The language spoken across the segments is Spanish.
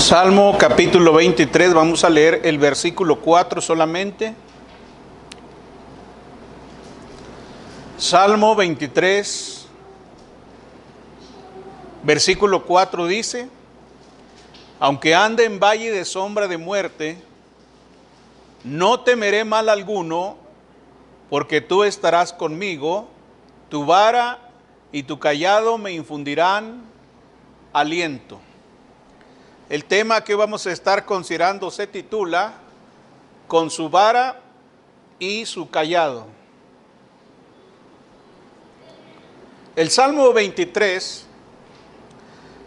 Salmo capítulo 23, vamos a leer el versículo 4 solamente. Salmo 23, versículo 4 dice: aunque ande en valle de sombra de muerte, no temeré mal alguno, porque tú estarás conmigo, tu vara y tu cayado me infundirán aliento. El tema que vamos a estar considerando se titula Con su vara y su cayado. El Salmo 23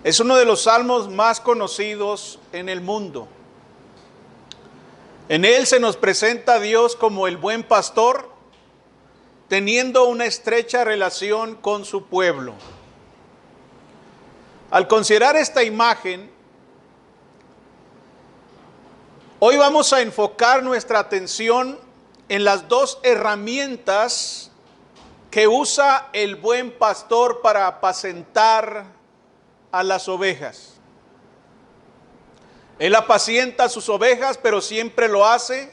es uno de los salmos más conocidos en el mundo. En él se nos presenta a Dios como el buen pastor, teniendo una estrecha relación con su pueblo. Al considerar esta imagen, hoy vamos a enfocar nuestra atención en las dos herramientas que usa el buen pastor para apacentar a las ovejas. Él apacienta sus ovejas, pero siempre lo hace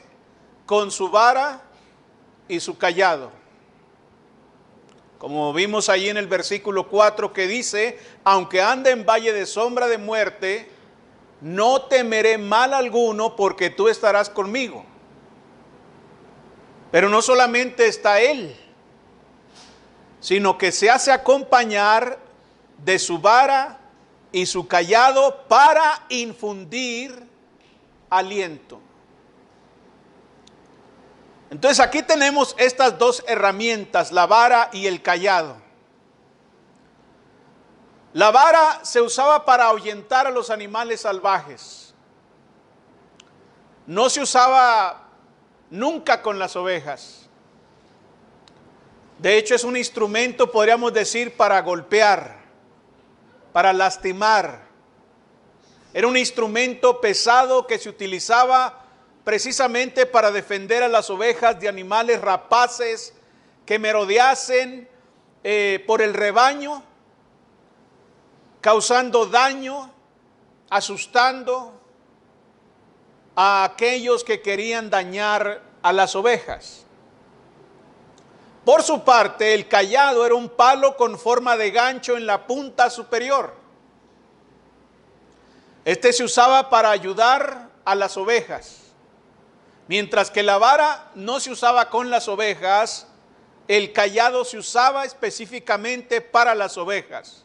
con su vara y su cayado. Como vimos ahí en el versículo 4 que dice: aunque ande en valle de sombra de muerte, no temeré mal alguno, porque tú estarás conmigo. Pero no solamente está Él, sino que se hace acompañar de su vara y su cayado para infundir aliento. Entonces aquí tenemos estas dos herramientas, la vara y el cayado. La vara se usaba para ahuyentar a los animales salvajes. No se usaba nunca con las ovejas. De hecho, es un instrumento, podríamos decir, para golpear, para lastimar. Era un instrumento pesado que se utilizaba precisamente para defender a las ovejas de animales rapaces que merodeasen por el rebaño, causando daño, asustando a aquellos que querían dañar a las ovejas. Por su parte, el cayado era un palo con forma de gancho en la punta superior. Este se usaba para ayudar a las ovejas. Mientras que la vara no se usaba con las ovejas, el cayado se usaba específicamente para las ovejas.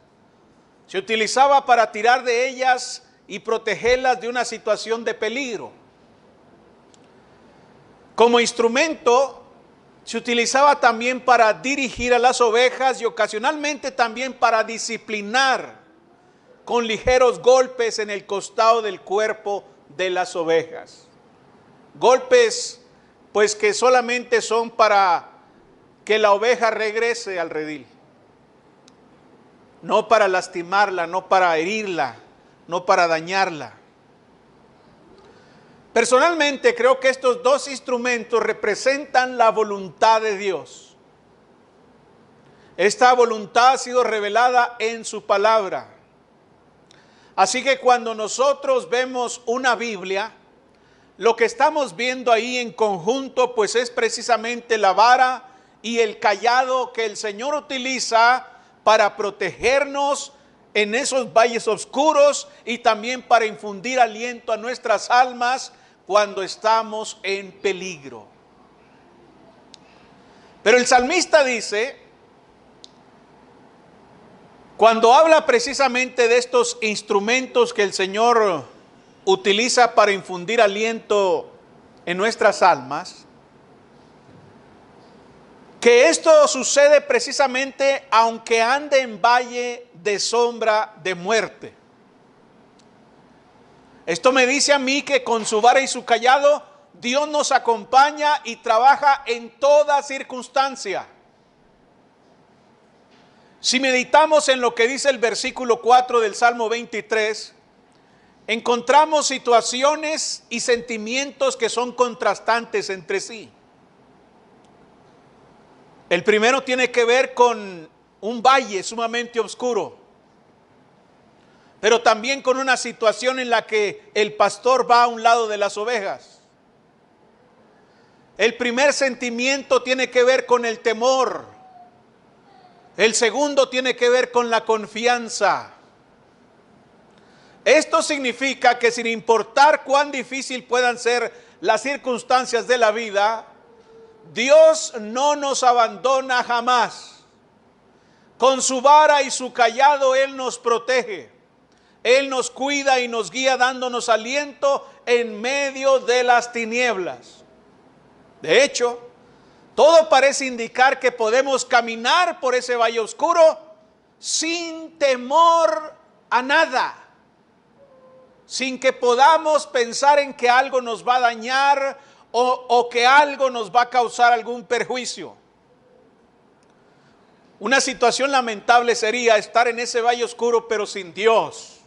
Se utilizaba para tirar de ellas y protegerlas de una situación de peligro. Como instrumento, se utilizaba también para dirigir a las ovejas y ocasionalmente también para disciplinar con ligeros golpes en el costado del cuerpo de las ovejas. Golpes, pues, que solamente son para que la oveja regrese al redil. No para lastimarla, no para herirla, no para dañarla. Personalmente creo que estos dos instrumentos representan la voluntad de Dios. Esta voluntad ha sido revelada en su palabra. Así que cuando nosotros vemos una Biblia, lo que estamos viendo ahí en conjunto, pues es precisamente la vara y el cayado que el Señor utiliza para protegernos en esos valles oscuros y también para infundir aliento a nuestras almas cuando estamos en peligro. Pero el salmista dice, cuando habla precisamente de estos instrumentos que el Señor utiliza para infundir aliento en nuestras almas, que esto sucede precisamente aunque ande en valle de sombra de muerte. Esto me dice a mí que con su vara y su cayado, Dios nos acompaña y trabaja en toda circunstancia. Si meditamos en lo que dice el versículo 4 del Salmo 23, encontramos situaciones y sentimientos que son contrastantes entre sí. El primero tiene que ver con un valle sumamente oscuro. pero también con una situación en la que el pastor va a un lado de las ovejas. El primer sentimiento tiene que ver con el temor. El segundo tiene que ver con la confianza. Esto significa que sin importar cuán difícil puedan ser las circunstancias de la vida, Dios no nos abandona jamás. Con su vara y su cayado Él nos protege. Él nos cuida y nos guía dándonos aliento en medio de las tinieblas. De hecho, todo parece indicar que podemos caminar por ese valle oscuro sin temor a nada. Sin que podamos pensar en que algo nos va a dañar o que algo nos va a causar algún perjuicio. Una situación lamentable sería estar en ese valle oscuro pero sin Dios.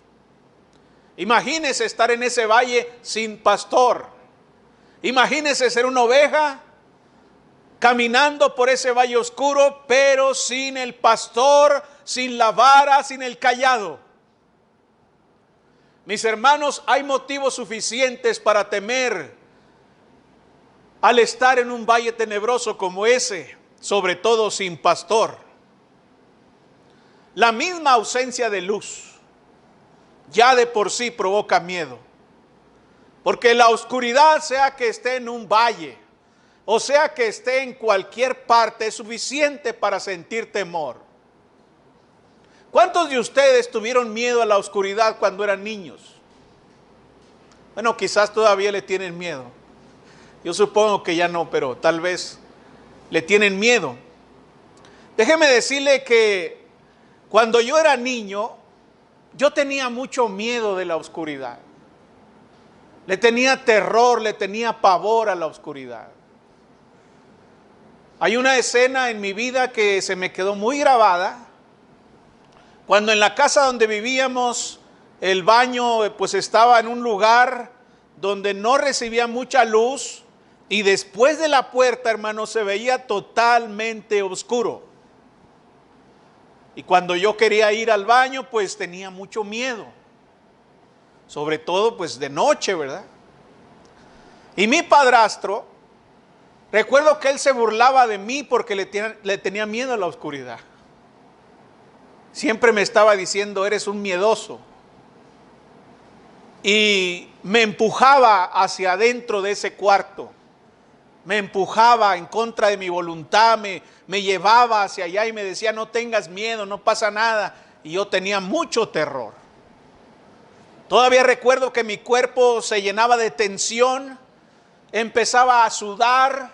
Imagínese estar en ese valle sin pastor. Imagínese ser una oveja caminando por ese valle oscuro pero sin el pastor, sin la vara, sin el cayado. Mis hermanos, hay motivos suficientes para temer al estar en un valle tenebroso como ese, sobre todo sin pastor. La misma ausencia de luz ya de por sí provoca miedo, porque la oscuridad, sea que esté en un valle, o sea que esté en cualquier parte, es suficiente para sentir temor. ¿Cuántos de ustedes tuvieron miedo a la oscuridad cuando eran niños? Bueno, quizás todavía le tienen miedo. Yo supongo que ya no, pero tal vez le tienen miedo. Déjeme decirle que cuando yo era niño, yo tenía mucho miedo de la oscuridad. Le tenía terror, le tenía pavor a la oscuridad. Hay una escena en mi vida que se me quedó muy grabada. Cuando en la casa donde vivíamos, el baño pues estaba en un lugar donde no recibía mucha luz y después de la puerta, hermano, se veía totalmente oscuro. Y cuando yo quería ir al baño, pues tenía mucho miedo. Sobre todo pues de noche, ¿verdad? Y mi padrastro, recuerdo que él se burlaba de mí porque le tenía miedo a la oscuridad. Siempre me estaba diciendo, eres un miedoso. Y me empujaba hacia adentro de ese cuarto. Me empujaba en contra de mi voluntad, me llevaba hacia allá y me decía, no tengas miedo, no pasa nada. Y yo tenía mucho terror. Todavía recuerdo que mi cuerpo se llenaba de tensión, empezaba a sudar.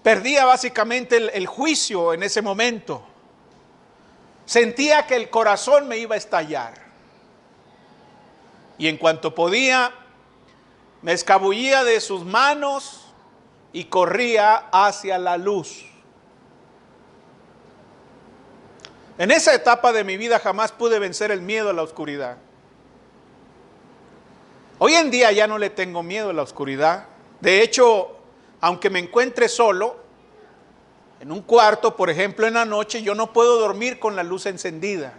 Perdía básicamente el juicio en ese momento. Sentía que el corazón me iba a estallar. Y en cuanto podía, me escabullía de sus manos y corría hacia la luz. En esa etapa de mi vida jamás pude vencer el miedo a la oscuridad. Hoy en día ya no le tengo miedo a la oscuridad. De hecho, aunque me encuentre solo, en un cuarto, por ejemplo, en la noche, yo no puedo dormir con la luz encendida.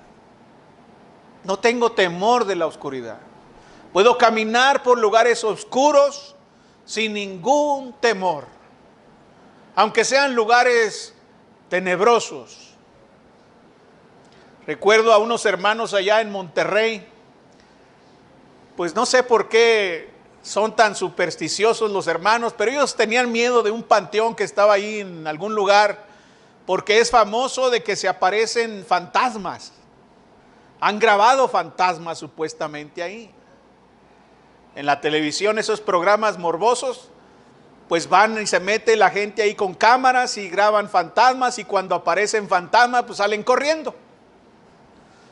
No tengo temor de la oscuridad. Puedo caminar por lugares oscuros sin ningún temor. Aunque sean lugares tenebrosos. Recuerdo a unos hermanos allá en Monterrey. Pues no sé por qué son tan supersticiosos los hermanos, pero ellos tenían miedo de un panteón que estaba ahí en algún lugar, porque es famoso de que se aparecen fantasmas. Han grabado fantasmas supuestamente ahí. En la televisión, esos programas morbosos, pues van y se mete la gente ahí con cámaras y graban fantasmas, y cuando aparecen fantasmas, pues salen corriendo.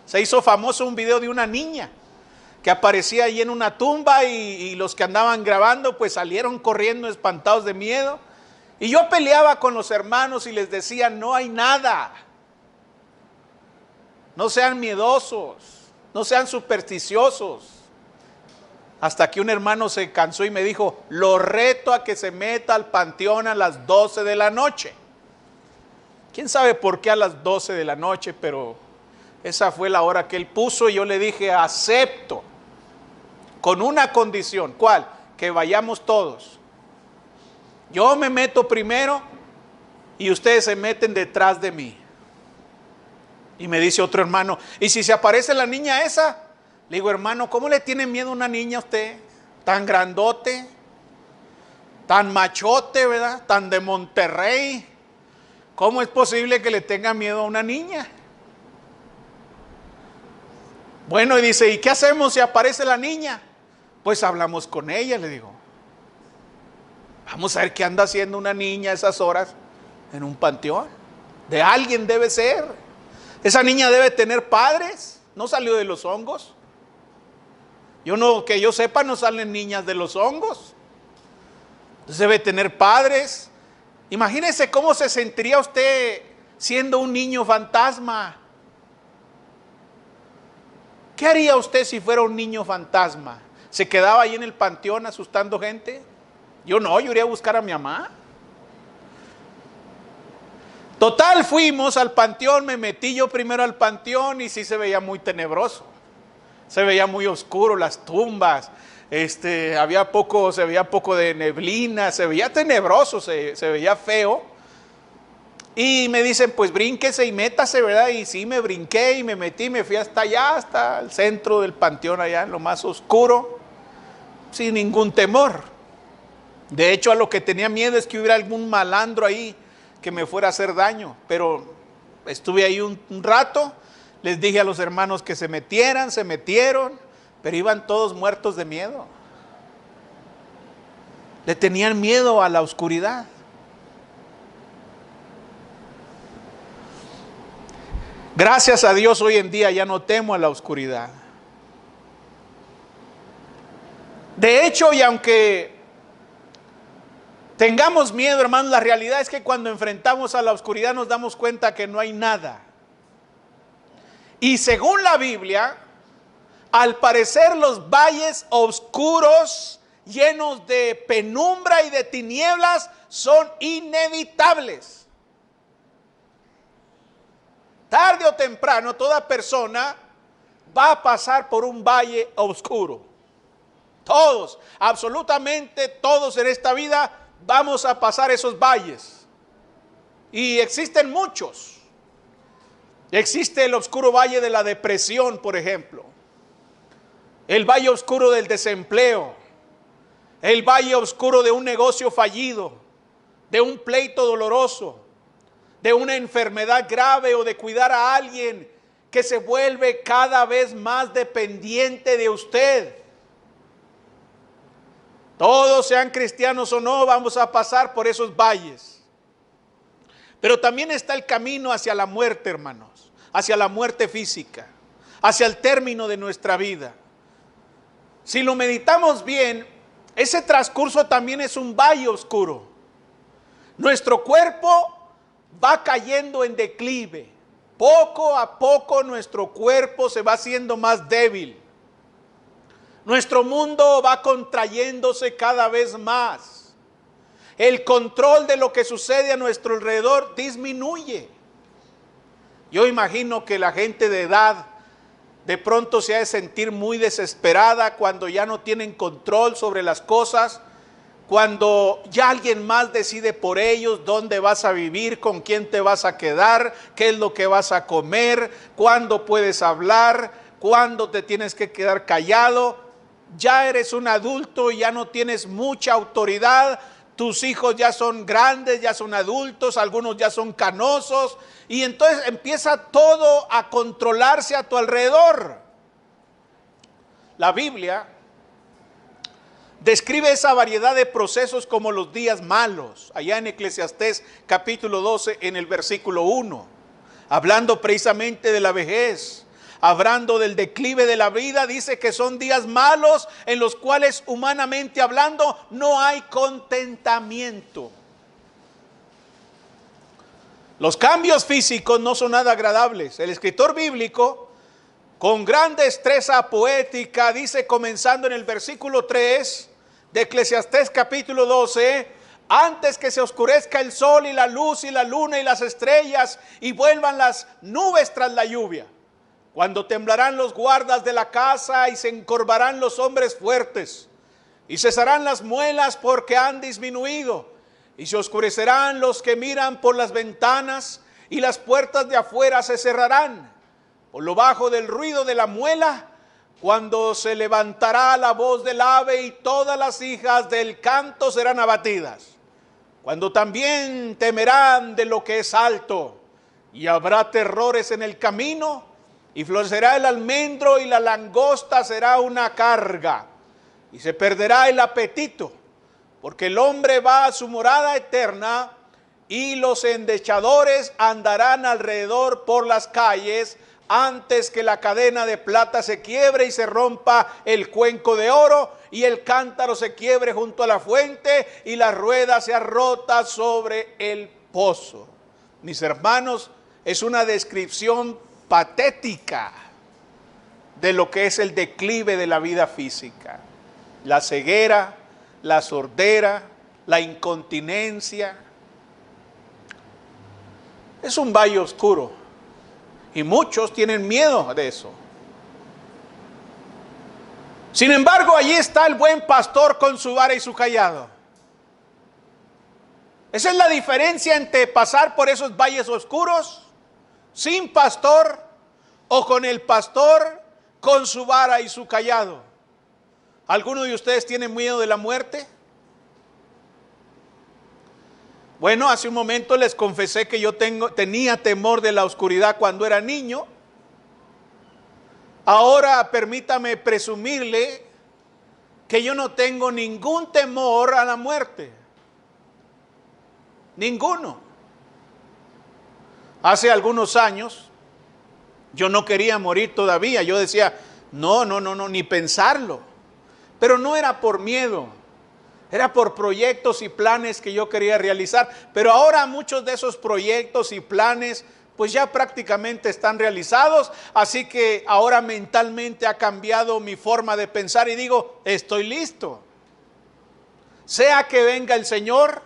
Se hizo famoso un video de una niña que aparecía ahí en una tumba y los que andaban grabando pues salieron corriendo espantados de miedo. Y yo peleaba con los hermanos y les decía, no hay nada. No sean miedosos, no sean supersticiosos. Hasta que un hermano se cansó y me dijo, lo reto a que se meta al panteón a las 12 de la noche. ¿Quién sabe por qué a las 12 de la noche? Pero Esa fue la hora que él puso y yo le dije, acepto, con una condición. ¿Cuál? Que vayamos todos. Yo me meto primero y ustedes se meten detrás de mí. Y me dice otro hermano, ¿y si se aparece la niña esa? Le digo, hermano, ¿cómo le tiene miedo a una niña a usted? Tan grandote, tan machote, ¿verdad? Tan de Monterrey. ¿Cómo es posible que le tenga miedo a una niña? Bueno, y dice, ¿y qué hacemos si aparece la niña? Pues hablamos con ella, le digo. Vamos a ver qué anda haciendo una niña a esas horas en un panteón. De alguien debe ser. Esa niña debe tener padres. No salió de los hongos. Que yo sepa, no salen niñas de los hongos. Entonces debe tener padres. Imagínese cómo se sentiría usted siendo un niño fantasma. ¿Qué haría usted si fuera un niño fantasma? ¿Se quedaba ahí en el panteón asustando gente? Yo no, yo iría a buscar a mi mamá. Total, fuimos al panteón, me metí yo primero al panteón y sí se veía muy tenebroso. Se veía muy oscuro las tumbas, se veía poco de neblina, se veía tenebroso, se veía feo. Y me dicen, pues brínquese y métase, ¿verdad? Y sí, me brinqué y me metí, me fui hasta allá, hasta el centro del panteón, allá en lo más oscuro, sin ningún temor. De hecho, a lo que tenía miedo es que hubiera algún malandro ahí que me fuera a hacer daño. Pero estuve ahí un rato, les dije a los hermanos que se metieran, se metieron, pero iban todos muertos de miedo. Le tenían miedo a la oscuridad. Gracias a Dios hoy en día ya no temo a la oscuridad. De hecho, y aunque tengamos miedo, hermanos, la realidad es que cuando enfrentamos a la oscuridad nos damos cuenta que no hay nada. Y según la Biblia, al parecer los valles oscuros, llenos de penumbra y de tinieblas, son inevitables. Tarde o temprano, toda persona va a pasar por un valle oscuro. Todos, absolutamente todos en esta vida vamos a pasar esos valles. Y existen muchos. Existe el oscuro valle de la depresión, por ejemplo. El valle oscuro del desempleo. El valle oscuro de un negocio fallido. De un pleito doloroso. De una enfermedad grave o de cuidar a alguien que se vuelve cada vez más dependiente de usted. Todos, sean cristianos o no, vamos a pasar por esos valles. Pero también está el camino hacia la muerte, hermanos, hacia la muerte física, hacia el término de nuestra vida. Si lo meditamos bien, ese transcurso también es un valle oscuro. Nuestro cuerpo va cayendo en declive. Poco a poco nuestro cuerpo se va haciendo más débil. Nuestro mundo va contrayéndose cada vez más. El control de lo que sucede a nuestro alrededor disminuye. Yo imagino que la gente de edad de pronto se ha de sentir muy desesperada cuando ya no tienen control sobre las cosas. Cuando ya alguien más decide por ellos dónde vas a vivir, con quién te vas a quedar, qué es lo que vas a comer, cuándo puedes hablar, cuándo te tienes que quedar callado. Ya eres un adulto y ya no tienes mucha autoridad. Tus hijos ya son grandes, ya son adultos, algunos ya son canosos. Y entonces empieza todo a controlarse a tu alrededor. La Biblia describe esa variedad de procesos como los días malos, allá en Eclesiastés capítulo 12 en el versículo 1, hablando precisamente de la vejez, hablando del declive de la vida. Dice que son días malos en los cuales humanamente hablando no hay contentamiento. Los cambios físicos no son nada agradables. El escritor bíblico, con gran destreza poética, dice, comenzando en el versículo 3 de Eclesiastés capítulo 12, antes que se oscurezca el sol y la luz y la luna y las estrellas y vuelvan las nubes tras la lluvia. cuando temblarán los guardas de la casa y se encorvarán los hombres fuertes, y cesarán las muelas porque han disminuido, y se oscurecerán los que miran por las ventanas, y las puertas de afuera se cerrarán, por lo bajo del ruido de la muela, cuando se levantará la voz del ave y todas las hijas del canto serán abatidas, cuando también temerán de lo que es alto, y habrá terrores en el camino, y florecerá el almendro y la langosta será una carga, y se perderá el apetito, porque el hombre va a su morada eterna, y los endechadores andarán alrededor por las calles, antes que la cadena de plata se quiebre y se rompa el cuenco de oro, y el cántaro se quiebre junto a la fuente, y la rueda sea rota sobre el pozo. Mis hermanos, es una descripción patética de lo que es el declive de la vida física. La ceguera, la sordera, la incontinencia. Es un valle oscuro y muchos tienen miedo de eso. Sin embargo, allí está el buen pastor con su vara y su cayado. Esa es la diferencia entre pasar por esos valles oscuros sin pastor o con el pastor con su vara y su cayado. ¿Alguno de ustedes tiene miedo de la muerte? Bueno, hace un momento les confesé que yo tenía temor de la oscuridad cuando era niño. Ahora permítame presumirle que yo no tengo ningún temor a la muerte. Ninguno. Hace algunos años yo no quería morir todavía. Yo decía, no, ni pensarlo. Pero no era por miedo. Era por proyectos y planes que yo quería realizar. Pero ahora muchos de esos proyectos y planes pues ya prácticamente están realizados. Así que ahora mentalmente ha cambiado mi forma de pensar y digo, estoy listo. Sea que venga el Señor,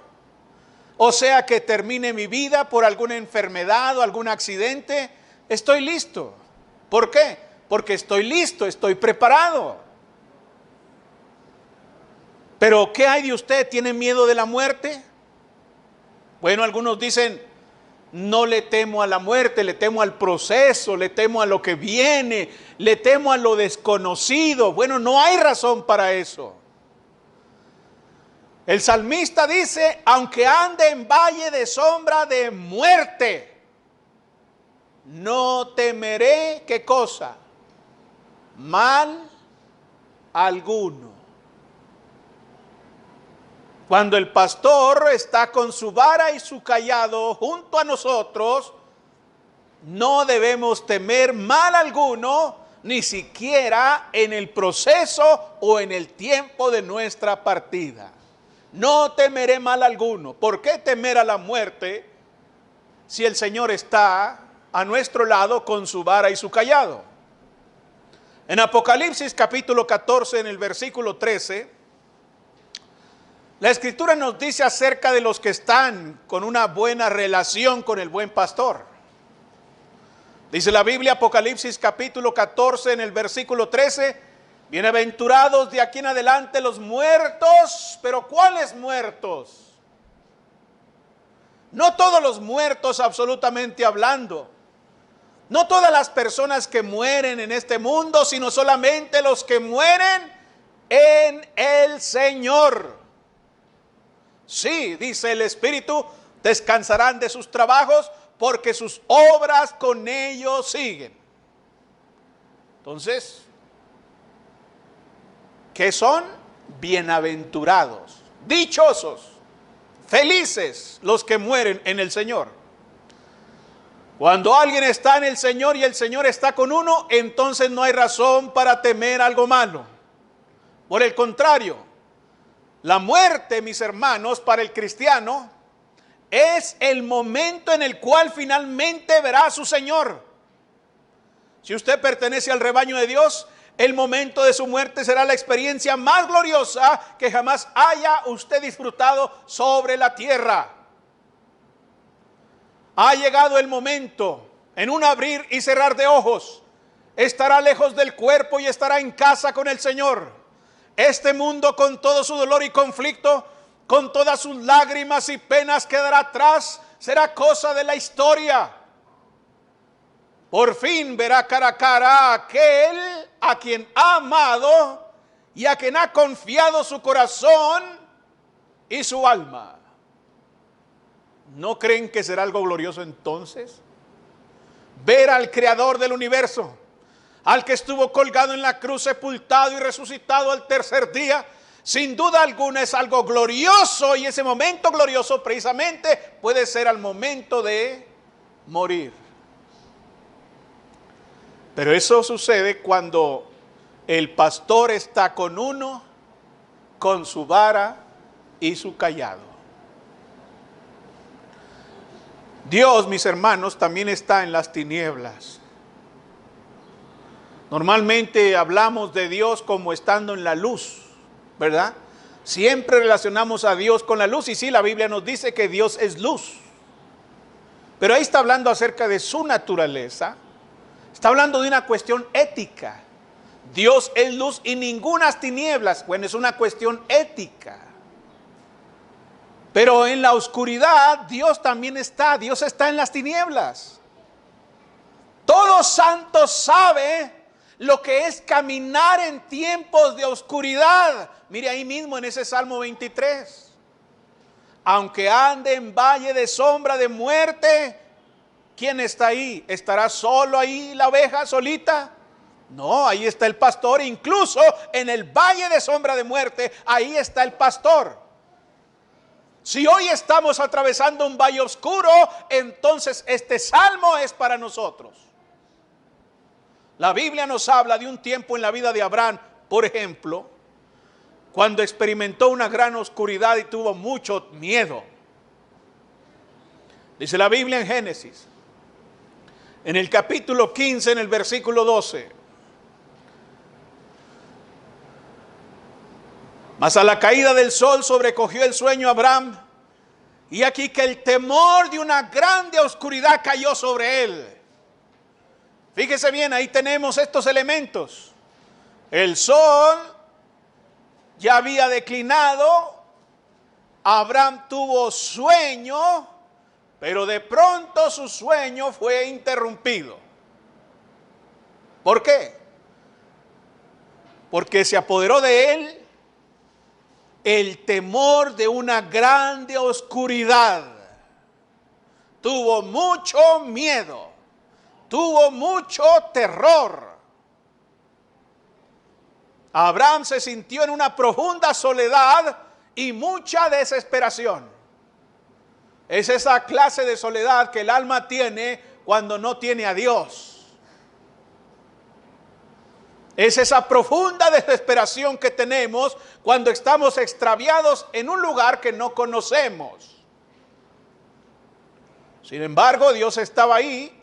o sea que termine mi vida por alguna enfermedad o algún accidente, estoy listo. ¿Por qué? Porque estoy listo, estoy preparado. Pero ¿qué hay de usted? ¿Tiene miedo de la muerte? Bueno, algunos dicen, no le temo a la muerte, le temo al proceso, le temo a lo que viene, le temo a lo desconocido. Bueno, no hay razón para eso. El salmista dice, aunque ande en valle de sombra de muerte, no temeré, ¿qué cosa? Mal alguno. Cuando el pastor está con su vara y su cayado junto a nosotros, no debemos temer mal alguno, ni siquiera en el proceso o en el tiempo de nuestra partida. No temeré mal alguno. ¿Por qué temer a la muerte si el Señor está a nuestro lado con su vara y su cayado? En Apocalipsis capítulo 14, en el versículo 13, la Escritura nos dice acerca de los que están con una buena relación con el buen pastor. Dice la Biblia, Apocalipsis capítulo 14, en el versículo 13, bienaventurados de aquí en adelante los muertos, pero ¿cuáles muertos? No todos los muertos absolutamente hablando, no todas las personas que mueren en este mundo, sino solamente los que mueren en el Señor. Sí, dice el Espíritu, descansarán de sus trabajos porque sus obras con ellos siguen. Entonces, ¿qué son? Bienaventurados, dichosos, felices los que mueren en el Señor. Cuando alguien está en el Señor y el Señor está con uno, entonces no hay razón para temer algo malo. Por el contrario, la muerte, mis hermanos, para el cristiano, es el momento en el cual finalmente verá a su Señor. Si usted pertenece al rebaño de Dios, el momento de su muerte será la experiencia más gloriosa que jamás haya usted disfrutado sobre la tierra. Ha llegado el momento, en un abrir y cerrar de ojos, estará lejos del cuerpo y estará en casa con el Señor. Este mundo, con todo su dolor y conflicto, con todas sus lágrimas y penas, quedará atrás, será cosa de la historia. Por fin verá cara a cara a aquel a quien ha amado y a quien ha confiado su corazón y su alma. ¿No creen que será algo glorioso entonces? Ver al Creador del universo, al que estuvo colgado en la cruz, sepultado y resucitado al tercer día, sin duda alguna es algo glorioso, y ese momento glorioso precisamente puede ser al momento de morir. Pero eso sucede cuando el pastor está con uno, con su vara y su cayado. Dios, mis hermanos, también está en las tinieblas. Normalmente hablamos de Dios como estando en la luz, ¿verdad? Siempre relacionamos a Dios con la luz, y sí, la Biblia nos dice que Dios es luz. Pero ahí está hablando acerca de su naturaleza. Está hablando de una cuestión ética. Dios es luz y ninguna tinieblas. Bueno, es una cuestión ética. Pero en la oscuridad Dios también está. Dios está en las tinieblas. Todo santo sabe lo que es caminar en tiempos de oscuridad. Mire ahí mismo en ese Salmo 23. Aunque ande en valle de sombra de muerte, ¿quién está ahí? ¿Estará solo ahí la oveja solita? No, ahí está el pastor. Incluso en el valle de sombra de muerte, ahí está el pastor. Si hoy estamos atravesando un valle oscuro, entonces este salmo es para nosotros. La Biblia nos habla de un tiempo en la vida de Abraham, por ejemplo, cuando experimentó una gran oscuridad y tuvo mucho miedo. Dice la Biblia en Génesis, en el capítulo 15, en el versículo 12. Mas a la caída del sol sobrecogió el sueño a Abraham, y aquí que el temor de una grande oscuridad cayó sobre él. Fíjese bien, ahí tenemos estos elementos. El sol ya había declinado, Abraham tuvo sueño, pero de pronto su sueño fue interrumpido. ¿Por qué? Porque se apoderó de él el temor de una grande oscuridad. Tuvo mucho miedo, tuvo mucho terror. Abraham se sintió en una profunda soledad y mucha desesperación. Es esa clase de soledad que el alma tiene cuando no tiene a Dios. Es esa profunda desesperación que tenemos cuando estamos extraviados en un lugar que no conocemos. Sin embargo, Dios estaba ahí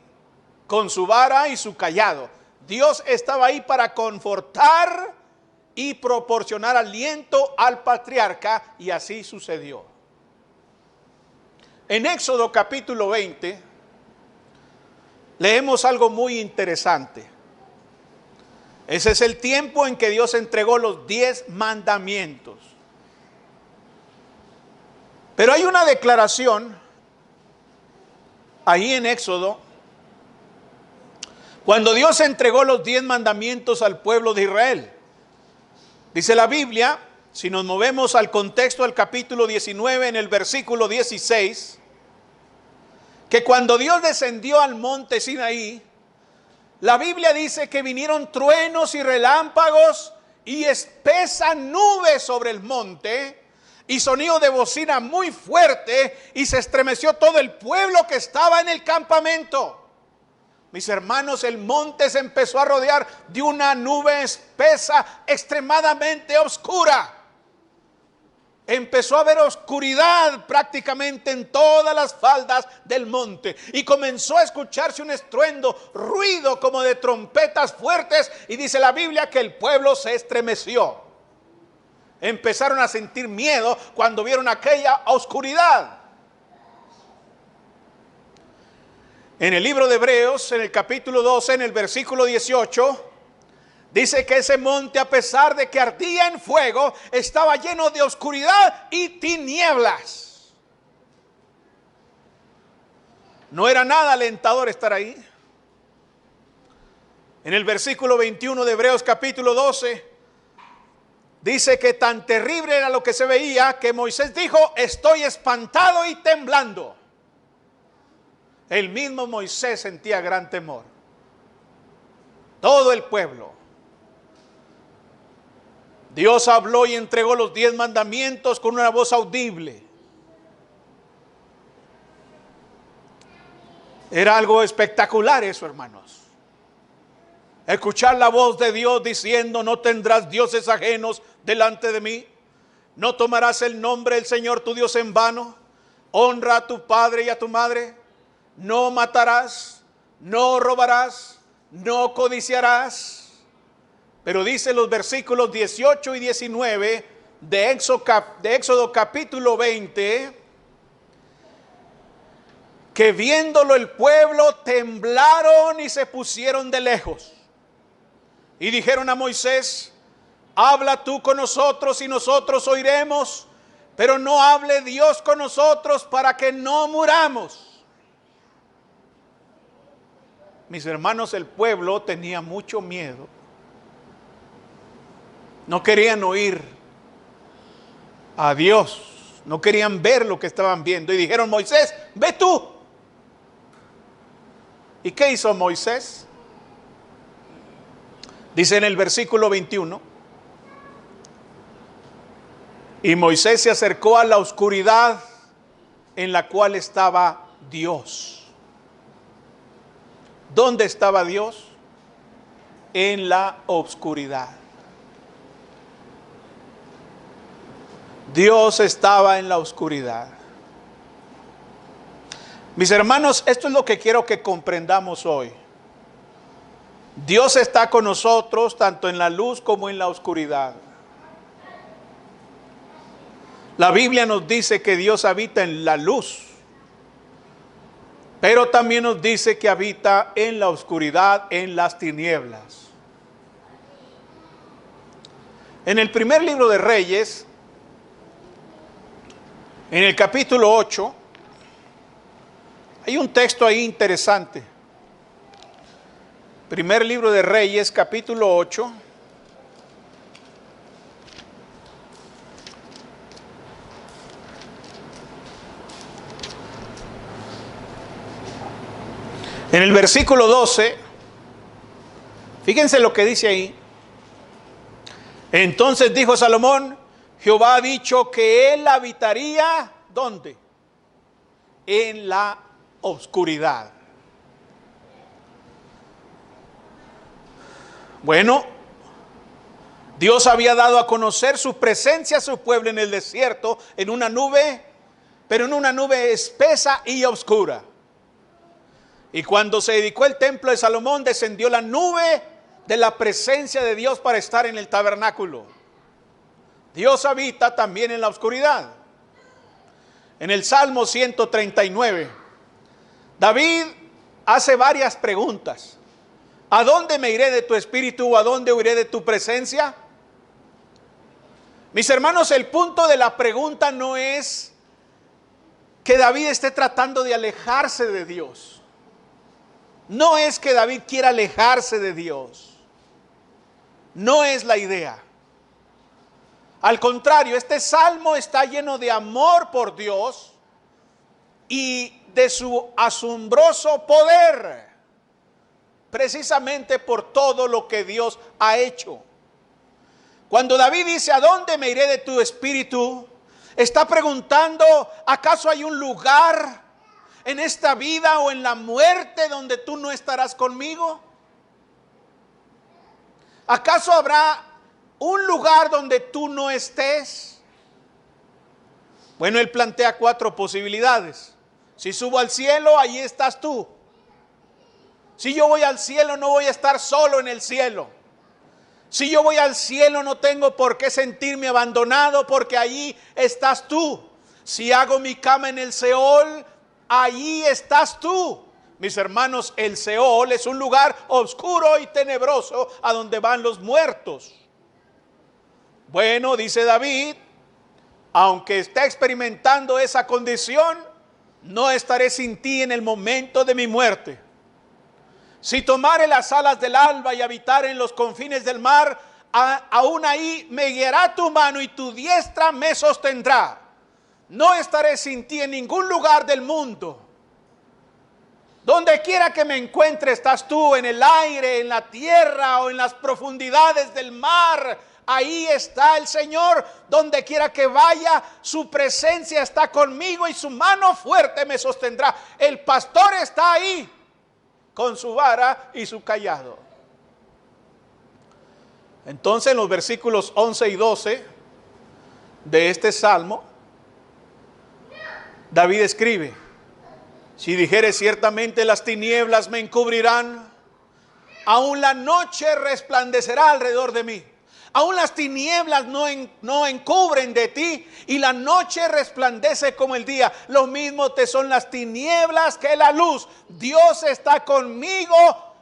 con su vara y su cayado. Dios estaba ahí para confortar y proporcionar aliento al patriarca, y así sucedió. En Éxodo capítulo 20 leemos algo muy interesante. Ese es el tiempo en que Dios entregó los 10 mandamientos. Pero hay una declaración ahí en Éxodo, cuando Dios entregó los 10 mandamientos al pueblo de Israel. Dice la Biblia, si nos movemos al contexto del capítulo 19, en el versículo 16, que cuando Dios descendió al monte Sinaí, la Biblia dice que vinieron truenos y relámpagos y espesa nube sobre el monte y sonido de bocina muy fuerte, y se estremeció todo el pueblo que estaba en el campamento. Mis hermanos, el monte se empezó a rodear de una nube espesa, extremadamente oscura. Empezó a haber oscuridad prácticamente en todas las faldas del monte, y comenzó a escucharse un estruendo, ruido como de trompetas fuertes, y dice la Biblia que el pueblo se estremeció. Empezaron a sentir miedo cuando vieron aquella oscuridad. En el libro de Hebreos, en el capítulo 12, en el versículo 18, dice que ese monte, a pesar de que ardía en fuego, estaba lleno de oscuridad y tinieblas. No era nada alentador estar ahí. En el versículo 21 de Hebreos capítulo 12, dice que tan terrible era lo que se veía que Moisés dijo: estoy espantado y temblando. El mismo Moisés sentía gran temor. Todo el pueblo. Dios habló y entregó los 10 mandamientos con una voz audible. Era algo espectacular eso, hermanos. Escuchar la voz de Dios diciendo: no tendrás dioses ajenos delante de mí. No tomarás el nombre del Señor tu Dios en vano. Honra a tu padre y a tu madre. No matarás. No robarás. No codiciarás. Pero dice los versículos 18 y 19 de Éxodo capítulo 20, que viéndolo el pueblo temblaron y se pusieron de lejos. Y dijeron a Moisés: habla tú con nosotros y nosotros oiremos, pero no hable Dios con nosotros para que no muramos. Mis hermanos, el pueblo tenía mucho miedo. No querían oír a Dios, no querían ver lo que estaban viendo. Y dijeron: Moisés, ve tú. ¿Y qué hizo Moisés? Dice en el versículo 21: y Moisés se acercó a la oscuridad en la cual estaba Dios. ¿Dónde estaba Dios? En la oscuridad. Dios estaba en la oscuridad. Mis hermanos, esto es lo que quiero que comprendamos hoy. Dios está con nosotros tanto en la luz como en la oscuridad. La Biblia nos dice que Dios habita en la luz, pero también nos dice que habita en la oscuridad, en las tinieblas. En el primer libro de Reyes, en el capítulo 8, hay un texto ahí interesante. Primer libro de Reyes, capítulo 8. En el versículo 12, fíjense lo que dice ahí. Entonces dijo Salomón: Jehová ha dicho que él habitaría, ¿dónde? En la oscuridad. Bueno, Dios había dado a conocer su presencia a su pueblo en el desierto, en una nube, pero en una nube espesa y oscura. Y cuando se dedicó el templo de Salomón, descendió la nube de la presencia de Dios para estar en el tabernáculo. Dios habita también en la oscuridad. En el Salmo 139, David hace varias preguntas. ¿A dónde me iré de tu espíritu o a dónde huiré de tu presencia? Mis hermanos, el punto de la pregunta no es que David esté tratando de alejarse de Dios. No es que David quiera alejarse de Dios. No es la idea. Al contrario, este salmo está lleno de amor por Dios y de su asombroso poder, precisamente por todo lo que Dios ha hecho. Cuando David dice: ¿a dónde me iré de tu espíritu?, está preguntando: ¿acaso hay un lugar en esta vida o en la muerte donde tú no estarás conmigo? ¿Acaso habrá un lugar donde tú no estés? Bueno, él plantea 4 posibilidades. Si subo al cielo, allí estás tú. Si yo voy al cielo, no voy a estar solo en el cielo. Si yo voy al cielo, no tengo por qué sentirme abandonado, porque allí estás tú. Si hago mi cama en el Seol, allí estás tú. Mis hermanos, el Seol es un lugar oscuro y tenebroso a donde van los muertos. Bueno, dice David, aunque esté experimentando esa condición, no estaré sin ti en el momento de mi muerte. Si tomare las alas del alba y habitare en los confines del mar, aún ahí me guiará tu mano y tu diestra me sostendrá. No estaré sin ti en ningún lugar del mundo. Donde quiera que me encuentre, estás tú, en el aire, en la tierra o en las profundidades del mar. Ahí está el Señor. Donde quiera que vaya, su presencia está conmigo y su mano fuerte me sostendrá. El pastor está ahí con su vara y su cayado. Entonces, en los versículos 11 y 12 de este salmo, David escribe: si dijere ciertamente las tinieblas me encubrirán, aún la noche resplandecerá alrededor de mí. Aún las tinieblas no encubren de ti y la noche resplandece como el día. Lo mismo te son las tinieblas que la luz. Dios está conmigo,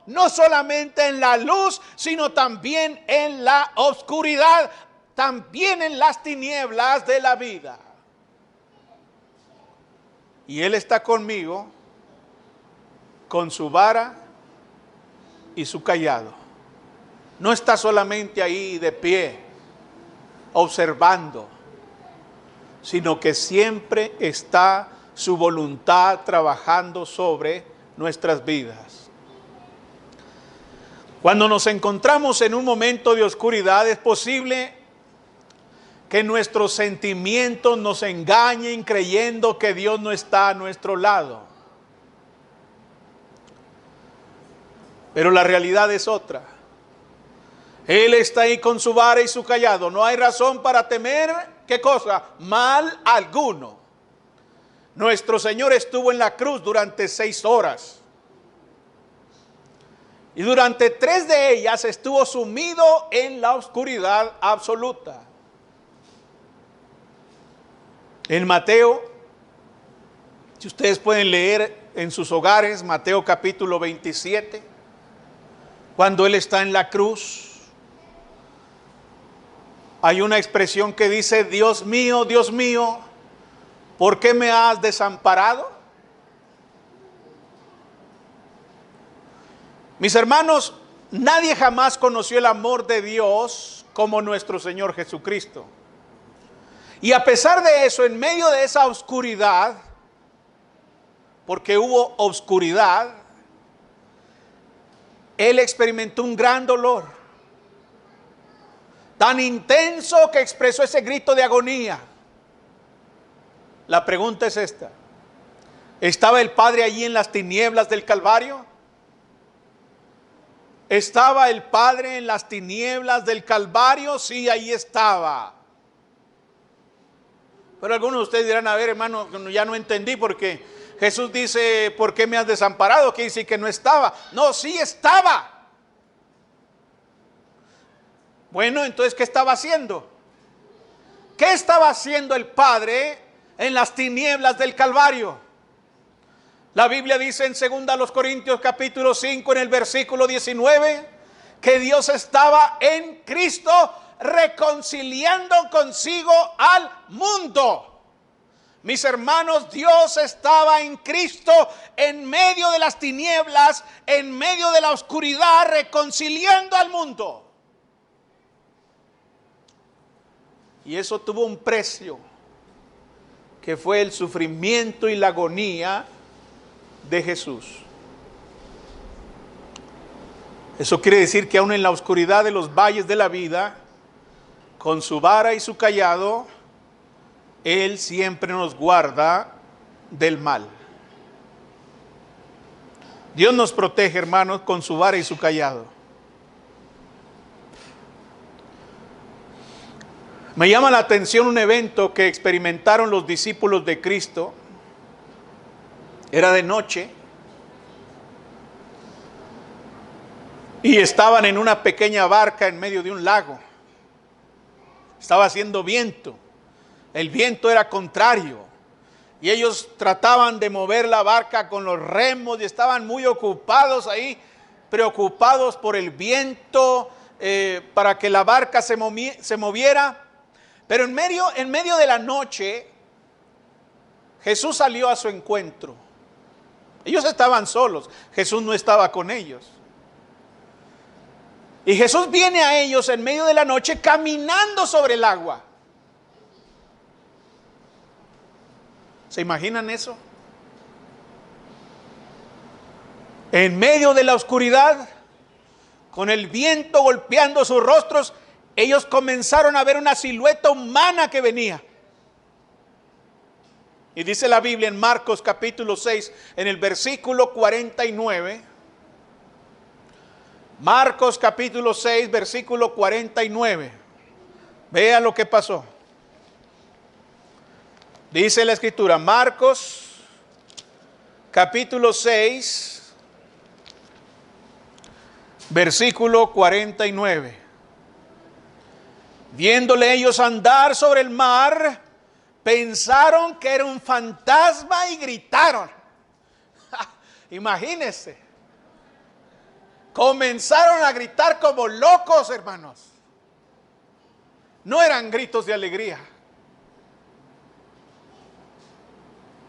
no solamente en la luz, sino también en la oscuridad, también en las tinieblas de la vida. Y Él está conmigo con su vara y su cayado. No está solamente ahí de pie, observando, sino que siempre está su voluntad trabajando sobre nuestras vidas. Cuando nos encontramos en un momento de oscuridad, es posible que nuestros sentimientos nos engañen creyendo que Dios no está a nuestro lado. Pero la realidad es otra. Él está ahí con su vara y su cayado. No hay razón para temer, ¿qué cosa? Mal alguno. Nuestro Señor estuvo en la cruz durante 6 horas. Y durante 3 de ellas estuvo sumido en la oscuridad absoluta. En Mateo, si ustedes pueden leer en sus hogares, Mateo capítulo 27, cuando Él está en la cruz, hay una expresión que dice: Dios mío, ¿por qué me has desamparado? Mis hermanos, nadie jamás conoció el amor de Dios como nuestro Señor Jesucristo. Y a pesar de eso, en medio de esa oscuridad, porque hubo oscuridad, Él experimentó un gran dolor, tan intenso que expresó ese grito de agonía. La pregunta es esta: ¿estaba el Padre allí en las tinieblas del Calvario? ¿Estaba el Padre en las tinieblas del Calvario? Sí, ahí estaba. Pero algunos de ustedes dirán: a ver, hermano, ya no entendí, porque Jesús dice: ¿por qué me has desamparado? ¿Quiere decir que no estaba? No, sí estaba. Bueno, entonces, ¿qué estaba haciendo? ¿Qué estaba haciendo el Padre en las tinieblas del Calvario? La Biblia dice en 2 Corintios capítulo 5, en el versículo 19, que Dios estaba en Cristo reconciliando consigo al mundo. Mis hermanos, Dios estaba en Cristo en medio de las tinieblas, en medio de la oscuridad, reconciliando al mundo. Y eso tuvo un precio, que fue el sufrimiento y la agonía de Jesús. Eso quiere decir que aún en la oscuridad de los valles de la vida, con su vara y su cayado, Él siempre nos guarda del mal. Dios nos protege, hermanos, con su vara y su cayado. Me llama la atención un evento que experimentaron los discípulos de Cristo. Era de noche y estaban en una pequeña barca en medio de un lago. Estaba haciendo viento. El viento era contrario. y ellos trataban de mover la barca con los remos y estaban muy ocupados ahí, preocupados por el viento, para que la barca se moviera. Pero en medio de la noche, Jesús salió a su encuentro. Ellos estaban solos, Jesús no estaba con ellos. Y Jesús viene a ellos en medio de la noche caminando sobre el agua. ¿Se imaginan eso? En medio de la oscuridad, con el viento golpeando sus rostros, ellos comenzaron a ver una silueta humana que venía. Y dice la Biblia en Marcos capítulo 6, en el versículo 49. Marcos capítulo 6, versículo 49. Vea lo que pasó. Dice la escritura, Marcos capítulo 6, versículo 49. Viéndole ellos andar sobre el mar, pensaron que era un fantasma y gritaron. Imagínense. Comenzaron a gritar como locos, hermanos. No eran gritos de alegría.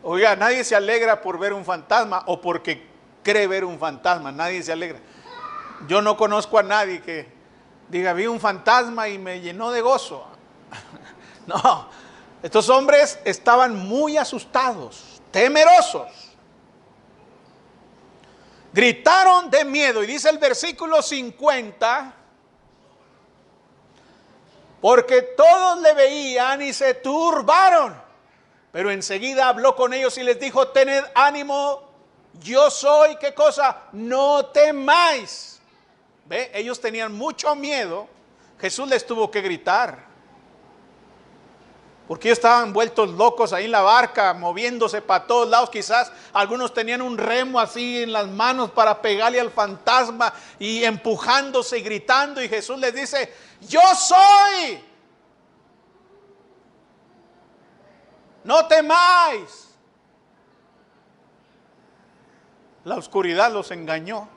Oiga, nadie se alegra por ver un fantasma o porque cree ver un fantasma. Nadie se alegra. Yo no conozco a nadie que diga, vi un fantasma y me llenó de gozo. No, estos hombres estaban muy asustados, temerosos. Gritaron de miedo, y dice el versículo 50, porque todos le veían y se turbaron. Pero enseguida habló con ellos y les dijo, tened ánimo, yo soy, ¿qué cosa? No temáis. ¿Ve? Ellos tenían mucho miedo. Jesús les tuvo que gritar, porque ellos estaban vueltos locos ahí en la barca, moviéndose para todos lados. Quizás algunos tenían un remo así en las manos para pegarle al fantasma y empujándose y gritando. Y Jesús les dice, yo soy. No temáis. La oscuridad los engañó.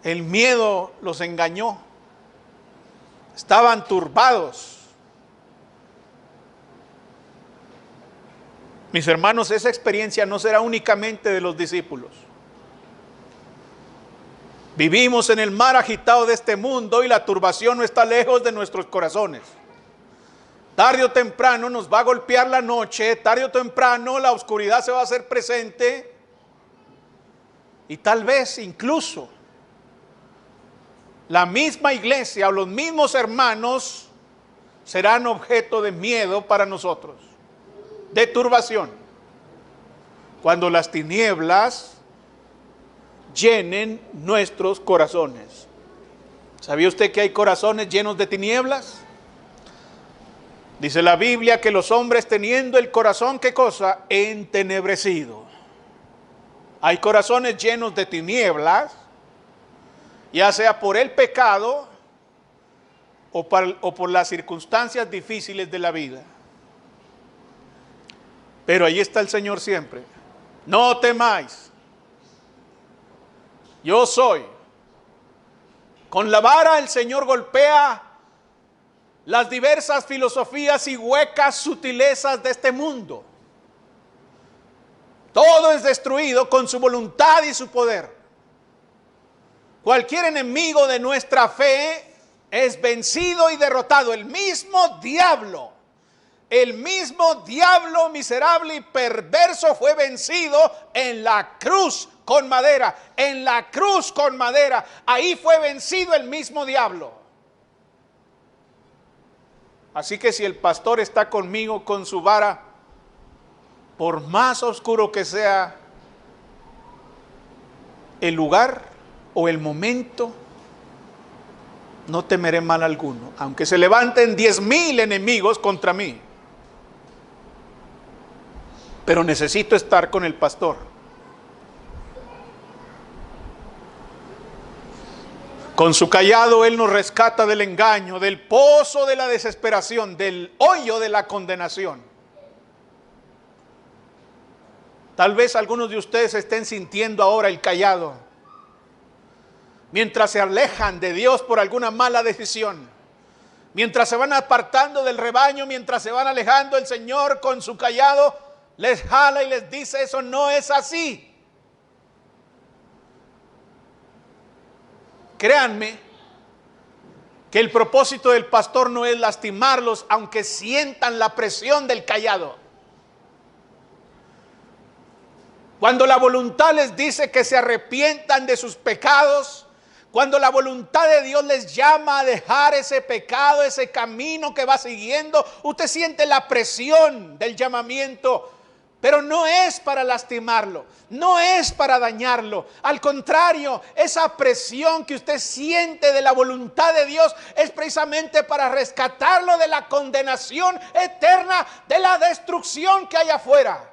El miedo los engañó. Estaban turbados. Mis hermanos, esa experiencia no será únicamente de los discípulos. Vivimos en el mar agitado de este mundo y la turbación no está lejos de nuestros corazones. Tarde o temprano nos va a golpear la noche, tarde o temprano la oscuridad se va a hacer presente y tal vez incluso la misma iglesia o los mismos hermanos serán objeto de miedo para nosotros, de turbación, cuando las tinieblas llenen nuestros corazones. ¿Sabía usted que hay corazones llenos de tinieblas? Dice la Biblia que los hombres teniendo el corazón, ¿qué cosa? Entenebrecido. Hay corazones llenos de tinieblas, ya sea por el pecado o por las circunstancias difíciles de la vida. Pero ahí está el Señor siempre. No temáis. Yo soy. Con la vara el Señor golpea las diversas filosofías y huecas sutilezas de este mundo. Todo es destruido con su voluntad y su poder. Cualquier enemigo de nuestra fe es vencido y derrotado. El mismo diablo miserable y perverso fue vencido en la cruz con madera. En la cruz con madera. Ahí fue vencido el mismo diablo. Así que si el pastor está conmigo con su vara, por más oscuro que sea el lugar o el momento, no temeré mal alguno, aunque se levanten 10,000 enemigos contra mí. Pero necesito estar con el pastor. Con su cayado Él nos rescata del engaño, del pozo de la desesperación, del hoyo de la condenación. Tal vez algunos de ustedes estén sintiendo ahora el cayado, mientras se alejan de Dios por alguna mala decisión, mientras se van apartando del rebaño, mientras se van alejando, el Señor con su cayado les jala y les dice: eso no es así. Créanme que el propósito del pastor no es lastimarlos, aunque sientan la presión del cayado. Cuando la voluntad les dice que se arrepientan de sus pecados, cuando la voluntad de Dios les llama a dejar ese pecado, ese camino que va siguiendo, usted siente la presión del llamamiento, pero no es para lastimarlo, no es para dañarlo. Al contrario, esa presión que usted siente de la voluntad de Dios es precisamente para rescatarlo de la condenación eterna, de la destrucción que hay afuera,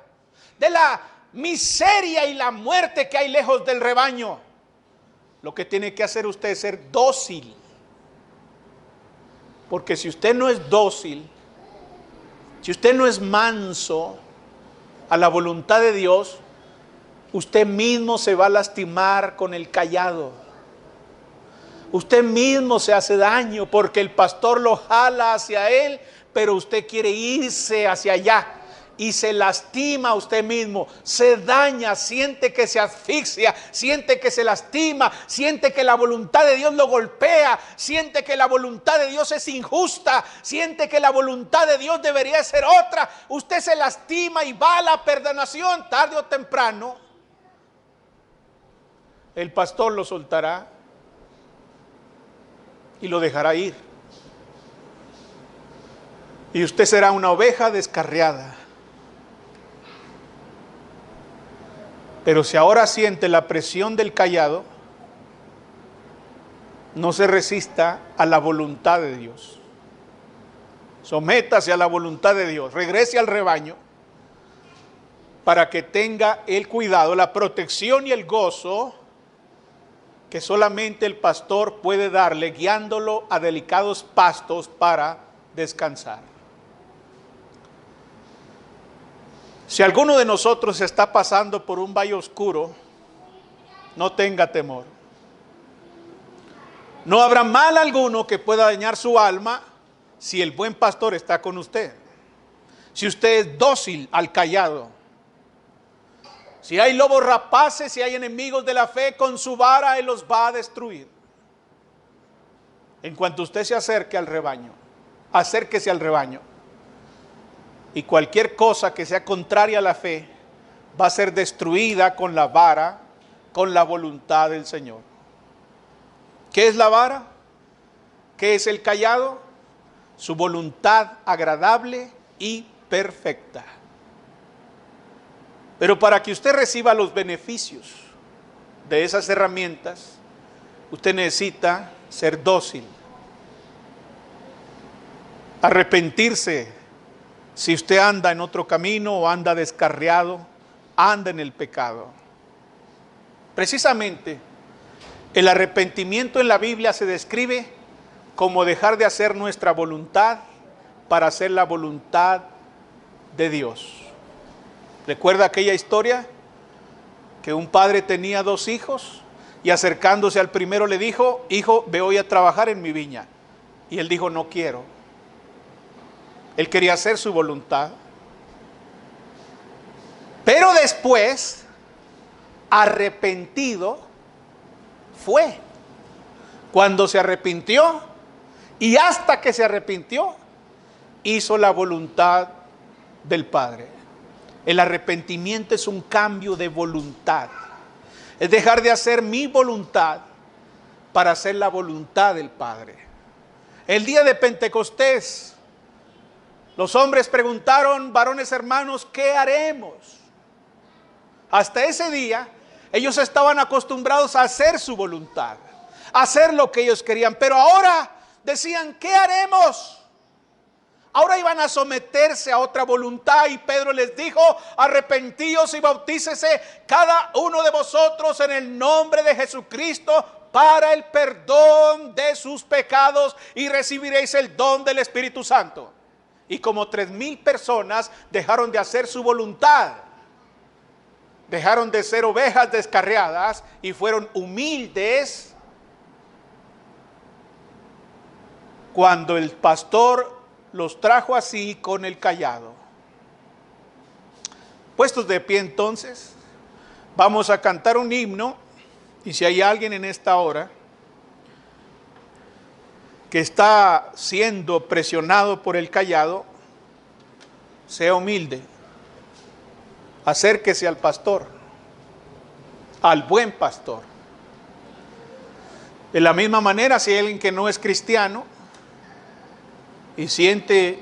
de la miseria y la muerte que hay lejos del rebaño. Lo que tiene que hacer usted es ser dócil. Porque si usted no es dócil, si usted no es manso a la voluntad de Dios, usted mismo se va a lastimar con el cayado. Usted mismo se hace daño porque el pastor lo jala hacia él, pero usted quiere irse hacia allá. Y se lastima usted mismo, se daña, siente que se asfixia, siente que se lastima, siente que la voluntad de Dios lo golpea, siente que la voluntad de Dios es injusta, siente que la voluntad de Dios debería ser otra. Usted se lastima y va a la perdonación. Tarde o temprano el pastor lo soltará y lo dejará ir. Y usted será una oveja descarriada. Pero si ahora siente la presión del cayado, no se resista a la voluntad de Dios. Sométase a la voluntad de Dios, regrese al rebaño para que tenga el cuidado, la protección y el gozo que solamente el pastor puede darle, guiándolo a delicados pastos para descansar. Si alguno de nosotros está pasando por un valle oscuro, no tenga temor. No habrá mal alguno que pueda dañar su alma si el buen pastor está con usted. Si usted es dócil al cayado. Si hay lobos rapaces, si hay enemigos de la fe, con su vara Él los va a destruir. En cuanto usted se acerque al rebaño, acérquese al rebaño. Y cualquier cosa que sea contraria a la fe va a ser destruida con la vara, con la voluntad del Señor. ¿Qué es la vara? ¿Qué es el cayado? Su voluntad agradable y perfecta. Pero para que usted reciba los beneficios de esas herramientas, usted necesita ser dócil, arrepentirse. Si usted anda en otro camino o anda descarriado, anda en el pecado. Precisamente, el arrepentimiento en la Biblia se describe como dejar de hacer nuestra voluntad para hacer la voluntad de Dios. ¿Recuerda aquella historia? Que un padre tenía 2 hijos y acercándose al primero le dijo: hijo, ve hoy a trabajar en mi viña. Y él dijo: no quiero. Él quería hacer su voluntad. Pero después, arrepentido, fue. Cuando se arrepintió, y hasta que se arrepintió, hizo la voluntad del Padre. El arrepentimiento es un cambio de voluntad. Es dejar de hacer mi voluntad para hacer la voluntad del Padre. El día de Pentecostés, los hombres preguntaron: varones hermanos, ¿qué haremos? Hasta ese día, ellos estaban acostumbrados a hacer su voluntad, a hacer lo que ellos querían. Pero ahora decían: ¿qué haremos? Ahora iban a someterse a otra voluntad. Y Pedro les dijo: arrepentíos y bautícese cada uno de vosotros en el nombre de Jesucristo para el perdón de sus pecados y recibiréis el don del Espíritu Santo. Y como 3,000 personas dejaron de hacer su voluntad. Dejaron de ser ovejas descarriadas y fueron humildes cuando el pastor los trajo así con el cayado. Puestos de pie entonces, vamos a cantar un himno, y si hay alguien en esta hora que está siendo presionado por el cayado, sea humilde, acérquese al pastor, al buen pastor. De la misma manera, si hay alguien que no es cristiano y siente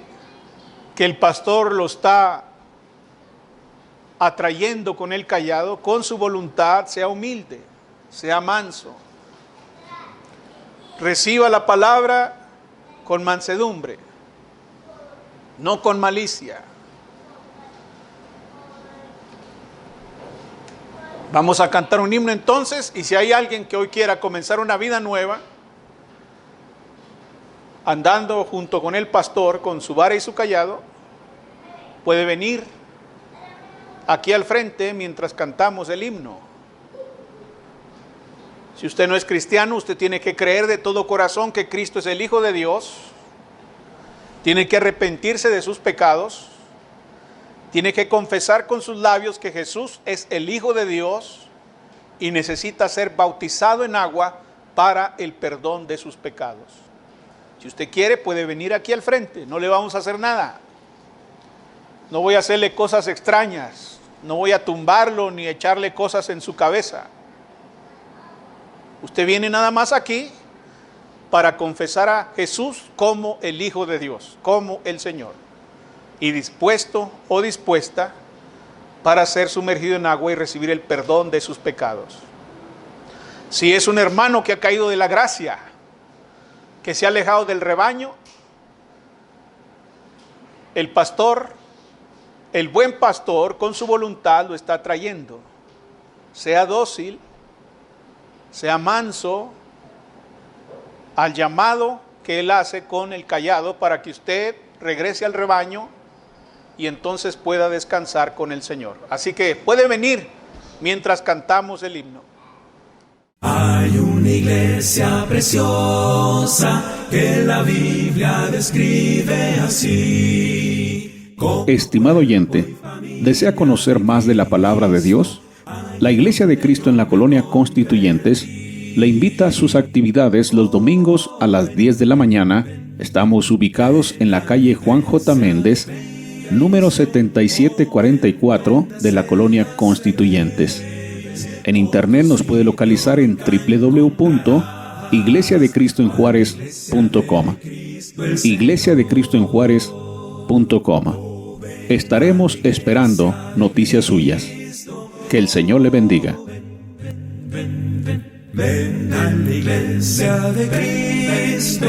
que el pastor lo está atrayendo con el cayado, con su voluntad, sea humilde, sea manso. Reciba la palabra con mansedumbre, no con malicia. Vamos a cantar un himno entonces, y si hay alguien que hoy quiera comenzar una vida nueva, andando junto con el pastor, con su vara y su cayado, puede venir aquí al frente mientras cantamos el himno. Si usted no es cristiano, usted tiene que creer de todo corazón que Cristo es el Hijo de Dios, tiene que arrepentirse de sus pecados, tiene que confesar con sus labios que Jesús es el Hijo de Dios y necesita ser bautizado en agua para el perdón de sus pecados. Si usted quiere, puede venir aquí al frente, no le vamos a hacer nada. No voy a hacerle cosas extrañas, no voy a tumbarlo ni echarle cosas en su cabeza. Usted viene nada más aquí para confesar a Jesús como el Hijo de Dios, como el Señor. Y dispuesto o dispuesta para ser sumergido en agua y recibir el perdón de sus pecados. Si es un hermano que ha caído de la gracia, que se ha alejado del rebaño, el pastor, el buen pastor, con su voluntad lo está trayendo. Sea dócil, sea manso al llamado que él hace con el cayado para que usted regrese al rebaño y entonces pueda descansar con el Señor. Así que puede venir mientras cantamos el himno. Hay una iglesia preciosa que la Biblia describe así. Estimado oyente, ¿desea conocer más de la palabra de Dios? La Iglesia de Cristo en la Colonia Constituyentes le invita a sus actividades los domingos a las 10 de la mañana. Estamos ubicados en la calle Juan J. Méndez, número 7744 de la Colonia Constituyentes. En internet nos puede localizar en www.iglesiadecristoenjuarez.com. iglesiadecristoenjuarez.com. Estaremos esperando noticias suyas. Que el Señor le bendiga. Ven a la iglesia de Cristo,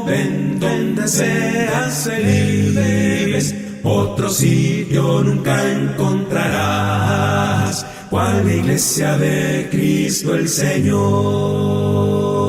ven donde seas feliz. Otro sitio nunca encontrarás, cual la iglesia de Cristo el Señor.